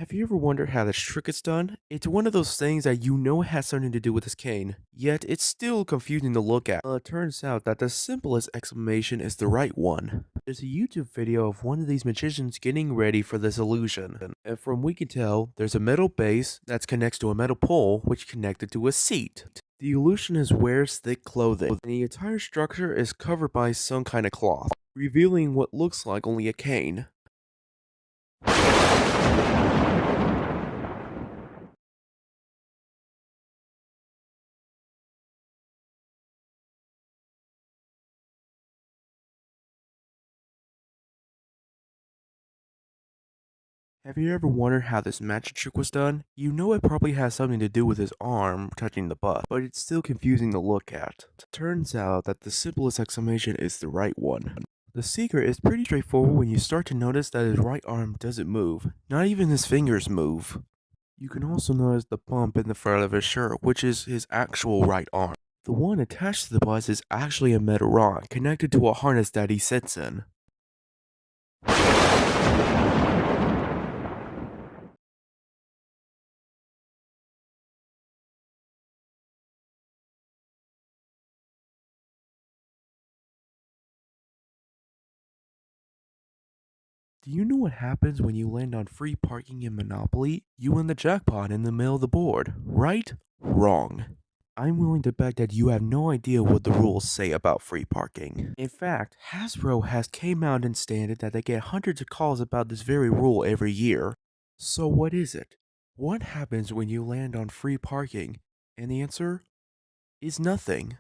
Have you ever wondered how this trick is done? It's one of those things that you know has something to do with this cane, yet it's still confusing to look at. It turns out that the simplest explanation is the right one. There's a YouTube video of one of these magicians getting ready for this illusion, and from what we can tell, there's a metal base that's connects to a metal pole which connected to a seat. The illusionist wears thick clothing, and the entire structure is covered by some kind of cloth, revealing what looks like only a cane. Have you ever wondered how this magic trick was done? You know it probably has something to do with his arm touching the butt, but it's still confusing to look at. Turns out that the simplest explanation is the right one. The secret is pretty straightforward when you start to notice that his right arm doesn't move. Not even his fingers move. You can also notice the bump in the front of his shirt, which is his actual right arm. The one attached to the bus is actually a metal rod connected to a harness that he sits in. Do you know what happens when you land on free parking in Monopoly? You win the jackpot in the middle of the board, right? Wrong. I'm willing to bet that you have no idea what the rules say about free parking. In fact, Hasbro has came out and stated that they get hundreds of calls about this very rule every year. So what is it? What happens when you land on free parking? And the answer is nothing.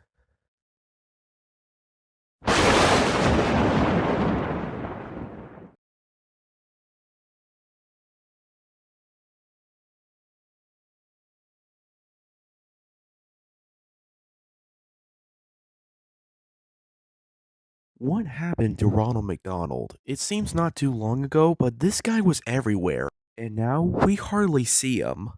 What happened to Ronald McDonald? It seems not too long ago, but this guy was everywhere, and now we hardly see him.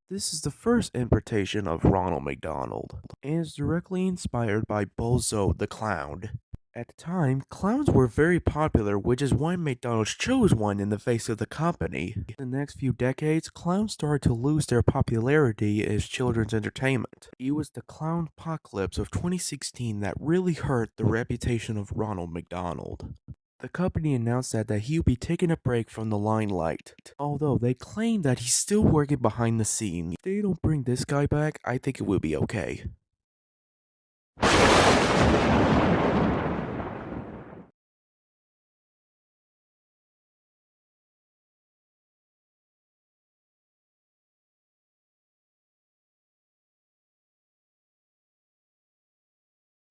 This is the first interpretation of Ronald McDonald, and is directly inspired by Bozo the Clown. At the time, clowns were very popular, which is why McDonald's chose one in the face of the company. In the next few decades, clowns started to lose their popularity as children's entertainment. It was the clown apocalypse of 2016 that really hurt the reputation of Ronald McDonald. The company announced that he would be taking a break from the limelight, although they claim that he's still working behind the scenes. If they don't bring this guy back, I think it will be okay.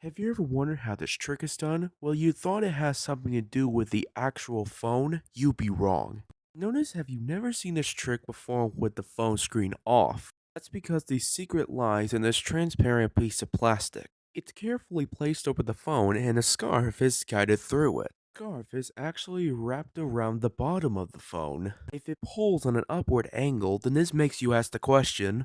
Have you ever wondered how this trick is done? Well, you thought it has something to do with the actual phone? You'd be wrong. Notice, have you never seen this trick before with the phone screen off? That's because the secret lies in this transparent piece of plastic. It's carefully placed over the phone and a scarf is guided through it. The scarf is actually wrapped around the bottom of the phone. If it pulls on an upward angle, then this makes you ask the question,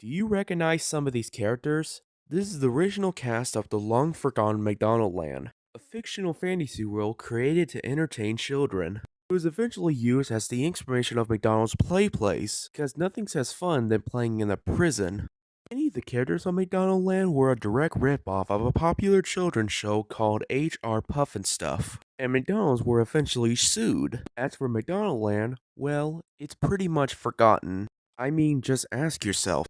do you recognize some of these characters? This is the original cast of the long forgotten McDonald Land, a fictional fantasy world created to entertain children. It was eventually used as the inspiration of McDonald's play place, because nothing says fun than playing in a prison. Many of the characters on McDonald Land were a direct ripoff of a popular children's show called H.R. Pufnstuf, and McDonald's were eventually sued. As for McDonald Land, well, it's pretty much forgotten. I mean, just ask yourself.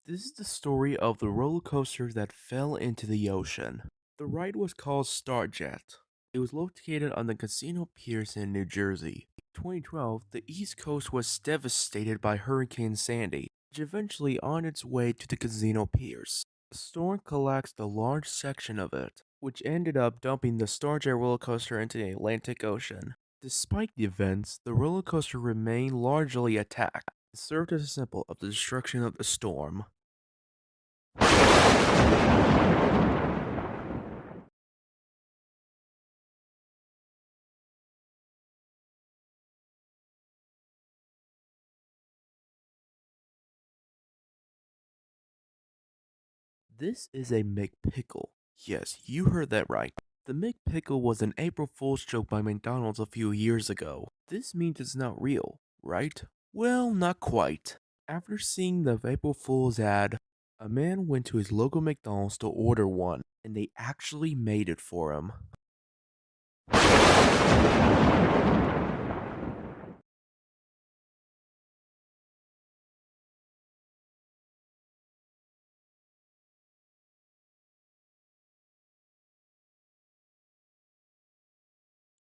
This is the story of the roller coaster that fell into the ocean. The ride was called Starjet. It was located on the Casino Piers in New Jersey. In 2012, the East Coast was devastated by Hurricane Sandy, which eventually on its way to the Casino Piers. The storm collapsed a large section of it, which ended up dumping the Starjet roller coaster into the Atlantic Ocean. Despite the events, the roller coaster remained largely intact. It served as a symbol of the destruction of the storm. This is a McPickle. Yes, you heard that right. The McPickle was an April Fool's joke by McDonald's a few years ago. This means it's not real, right? Well, not quite. After seeing the April Fool's ad, a man went to his local McDonald's to order one, and they actually made it for him.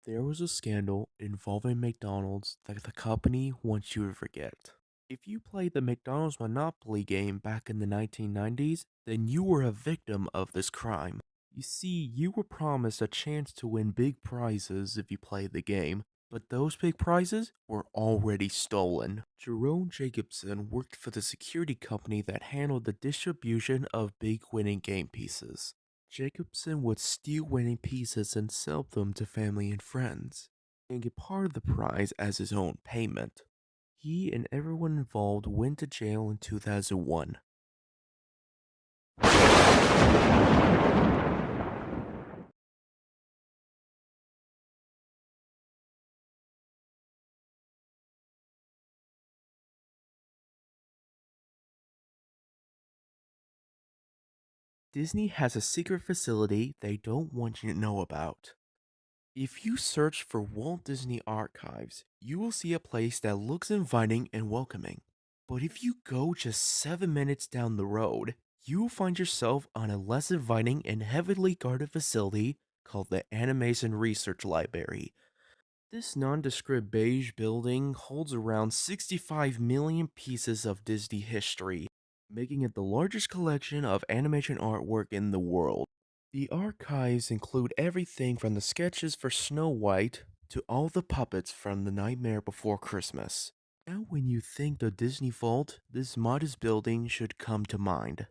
There was a scandal involving McDonald's that the company wants you to forget. If you played the McDonald's Monopoly game back in the 1990s, then you were a victim of this crime. You see, you were promised a chance to win big prizes if you played the game, but those big prizes were already stolen. Jerome Jacobson worked for the security company that handled the distribution of big winning game pieces. Jacobson would steal winning pieces and sell them to family and friends, and get part of the prize as his own payment. He and everyone involved went to jail in 2001. Disney has a secret facility they don't want you to know about. If you search for Walt Disney Archives, you will see a place that looks inviting and welcoming. But if you go just 7 minutes down the road, you will find yourself on a less inviting and heavily guarded facility called the Animation Research Library. This nondescript beige building holds around 65 million pieces of Disney history, making it the largest collection of animation artwork in the world. The archives include everything from the sketches for Snow White to all the puppets from The Nightmare Before Christmas. Now, when you think the Disney Vault, this modest building should come to mind.